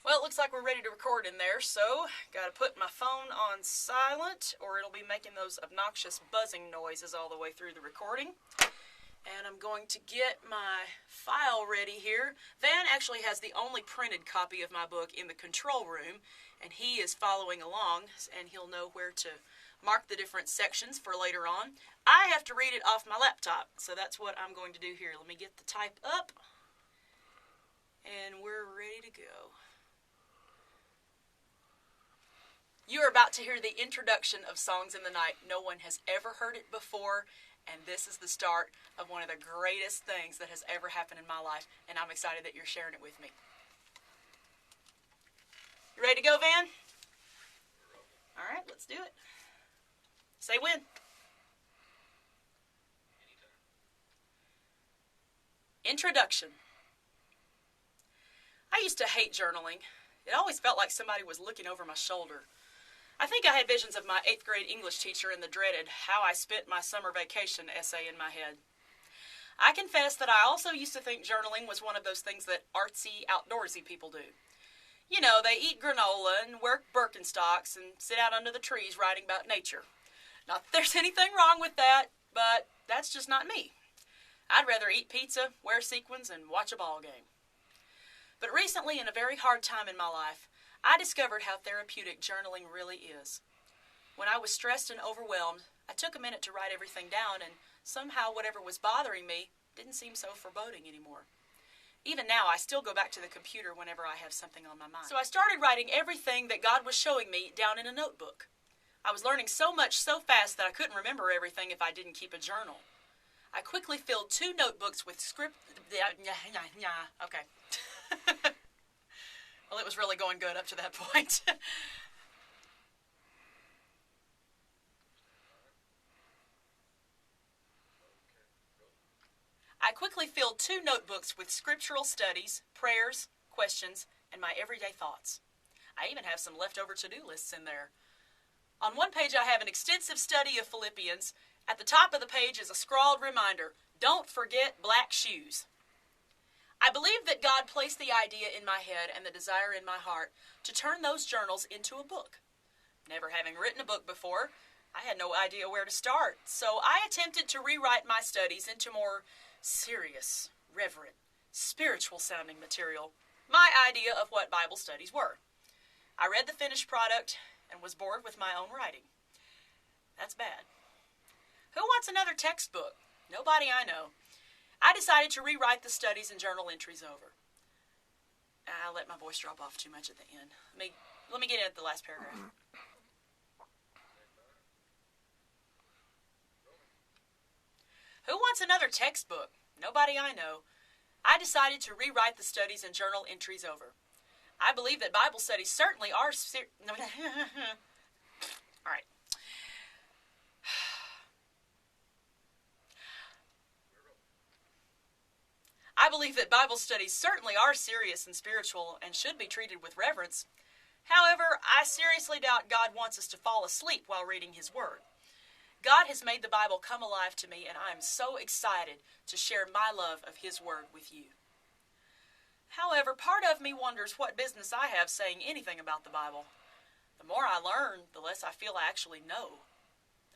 Well, it looks like we're ready to record in there, so got to put my phone on silent or it'll be making those obnoxious buzzing noises all the way through the recording. And I'm going to get my file ready here. Van actually has the only printed copy of my book in the control room, and he is following along, and he'll know where to mark the different sections for later on. I have to read it off my laptop, so that's what I'm going to do here. Let me get the type up, and we're ready to go. You are about to hear the introduction of Songs in the Night. No one has ever heard it before, and this is the start of one of the greatest things that has ever happened in my life, and I'm excited that you're sharing it with me. You ready to go, Van? All right, let's do it. Say when. Introduction. I used to hate journaling. It always felt like somebody was looking over my shoulder. I think I had visions of my 8th grade English teacher and the dreaded "How I Spent My Summer Vacation" essay in my head. I confess that I also used to think journaling was one of those things that artsy, outdoorsy people do. You know, they eat granola and wear Birkenstocks and sit out under the trees writing about nature. Not that there's anything wrong with that, but that's just not me. I'd rather eat pizza, wear sequins, and watch a ball game. But recently, in a very hard time in my life, I discovered how therapeutic journaling really is. When I was stressed and overwhelmed, I took a minute to write everything down, and somehow whatever was bothering me didn't seem so foreboding anymore. Even now, I still go back to the computer whenever I have something on my mind. So I started writing everything that God was showing me down in a notebook. I was learning so much so fast that I couldn't remember everything if I didn't keep a journal. I quickly filled 2 notebooks with script... Okay. Well, it was really going good up to that point. I quickly filled 2 notebooks with scriptural studies, prayers, questions, and my everyday thoughts. I even have some leftover to-do lists in there. On one page, I have an extensive study of Philippians. At the top of the page is a scrawled reminder, "Don't forget black shoes." I believe that God placed the idea in my head and the desire in my heart to turn those journals into a book. Never having written a book before, I had no idea where to start, so I attempted to rewrite my studies into more serious, reverent, spiritual-sounding material, my idea of what Bible studies were. I read the finished product and was bored with my own writing. That's bad. Who wants another textbook? Nobody I know. I decided to rewrite the studies and journal entries over. I let my voice drop off too much at the end. Let me get in at the last paragraph. Who wants another textbook? Nobody I know. I decided to rewrite the studies and journal entries over. I believe that Bible studies certainly are... All right. I believe that Bible studies certainly are serious and spiritual and should be treated with reverence. However, I seriously doubt God wants us to fall asleep while reading His Word. God has made the Bible come alive to me, and I am so excited to share my love of His Word with you. However, part of me wonders what business I have saying anything about the Bible. The more I learn, the less I feel I actually know.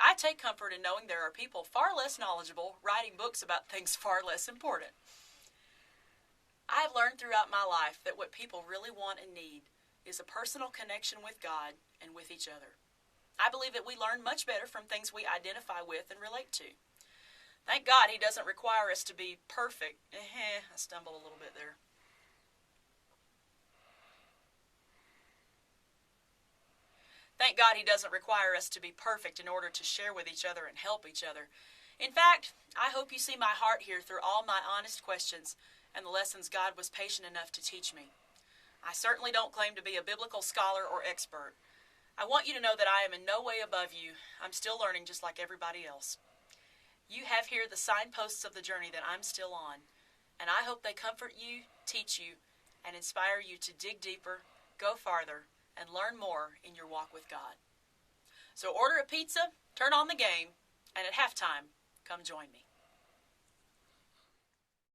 I take comfort in knowing there are people far less knowledgeable writing books about things far less important. I have learned throughout my life that what people really want and need is a personal connection with God and with each other. I believe that we learn much better from things we identify with and relate to. Thank God He doesn't require us to be perfect. I stumbled a little bit there. Thank God He doesn't require us to be perfect in order to share with each other and help each other. In fact, I hope you see my heart here through all my honest questions and the lessons God was patient enough to teach me. I certainly don't claim to be a biblical scholar or expert. I want you to know that I am in no way above you. I'm still learning just like everybody else. You have here the signposts of the journey that I'm still on, and I hope they comfort you, teach you, and inspire you to dig deeper, go farther, and learn more in your walk with God. So order a pizza, turn on the game, and at halftime, come join me.